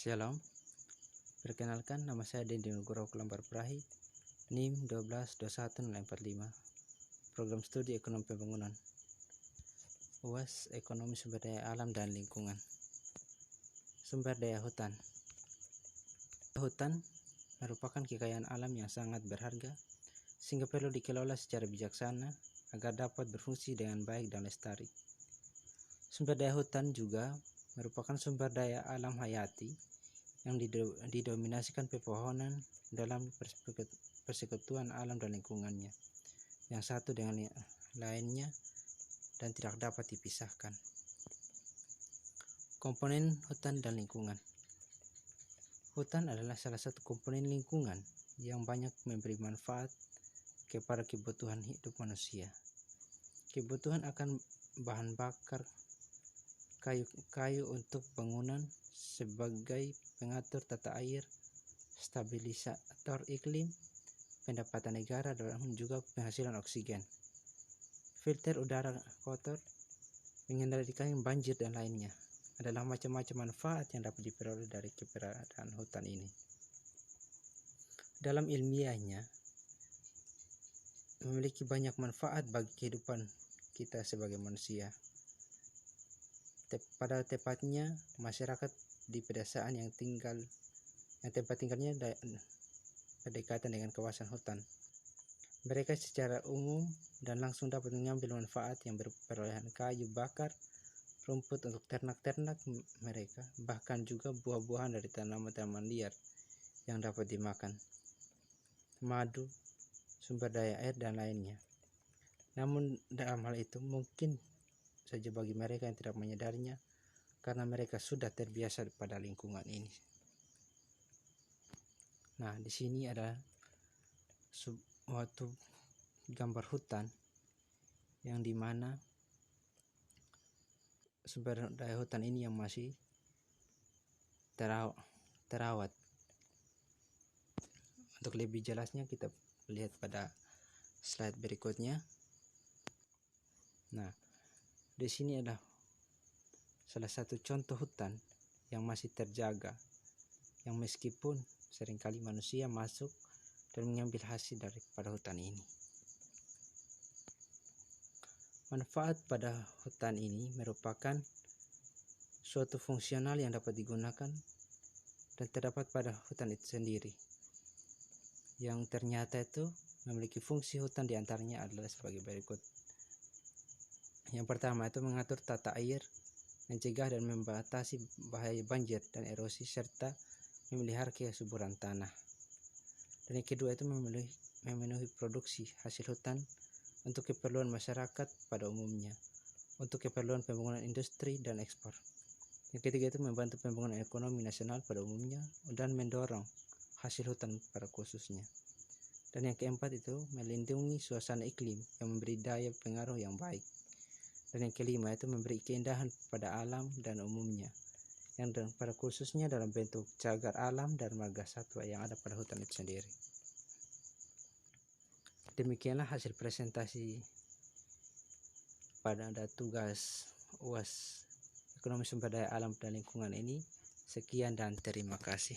Shalom, perkenalkan nama saya Dendi Nugroho Kelambar Prahi, NIM 1221045, Program Studi Ekonomi Pembangunan, UAS Ekonomi Sumber Daya Alam dan Lingkungan. Sumber daya hutan. Hutan merupakan kekayaan alam yang sangat berharga, sehingga perlu dikelola secara bijaksana agar dapat berfungsi dengan baik dan lestari. Sumber daya hutan juga merupakan sumber daya alam hayati yang didominasikan pepohonan dalam persekutuan alam dan lingkungannya, yang satu dengan lainnya dan tidak dapat dipisahkan. Komponen hutan dan lingkungan. Hutan adalah salah satu komponen lingkungan yang banyak memberi manfaat kepada kebutuhan hidup manusia. Kebutuhan akan bahan bakar kayu untuk bangunan sebagai pengatur tata air, stabilisator iklim, pendapatan negara, dan juga penghasilan oksigen, filter udara kotor, mengendalikan banjir, dan lainnya. Adalah macam-macam manfaat yang dapat diperoleh dari keberadaan hutan ini. Dalam ilmiahnya, memiliki banyak manfaat bagi kehidupan kita sebagai manusia. Pada tepatnya, masyarakat di pedesaan yang tempat tinggalnya berdekatan dengan kawasan hutan. Mereka secara umum dan langsung dapat mengambil manfaat yang berperolehan kayu bakar, rumput untuk ternak-ternak mereka, bahkan juga buah-buahan dari tanaman-tanaman liar yang dapat dimakan, madu, sumber daya air, dan lainnya. Namun dalam hal itu mungkin saja bagi mereka yang tidak menyadarinya, karena mereka sudah terbiasa pada lingkungan ini. Nah, di sini ada suatu gambar hutan yang dimana sumber daya hutan ini yang masih terawat. Untuk lebih jelasnya kita lihat pada slide berikutnya. Nah, di sini ada salah satu contoh hutan yang masih terjaga, yang meskipun seringkali manusia masuk dan mengambil hasil daripada hutan ini. Manfaat pada hutan ini merupakan suatu fungsional yang dapat digunakan dan terdapat pada hutan itu sendiri, yang ternyata itu memiliki fungsi. Hutan diantaranya adalah sebagai berikut. Yang pertama itu mengatur tata air, mencegah dan membatasi bahaya banjir dan erosi, serta memelihara kesuburan tanah. Dan yang kedua itu memenuhi produksi hasil hutan untuk keperluan masyarakat pada umumnya, untuk keperluan pembangunan industri dan ekspor. Yang ketiga itu membantu pembangunan ekonomi nasional pada umumnya dan mendorong hasil hutan pada khususnya. Dan yang keempat itu melindungi suasana iklim yang memberi daya pengaruh yang baik. Dan yang kelima itu memberi keindahan pada alam dan umumnya, yang pada khususnya dalam bentuk cagar alam dan marga satwa yang ada pada hutan itu sendiri. Demikianlah hasil presentasi pada tugas UAS Ekonomi Sumber Daya Alam dan Lingkungan ini. Sekian dan terima kasih.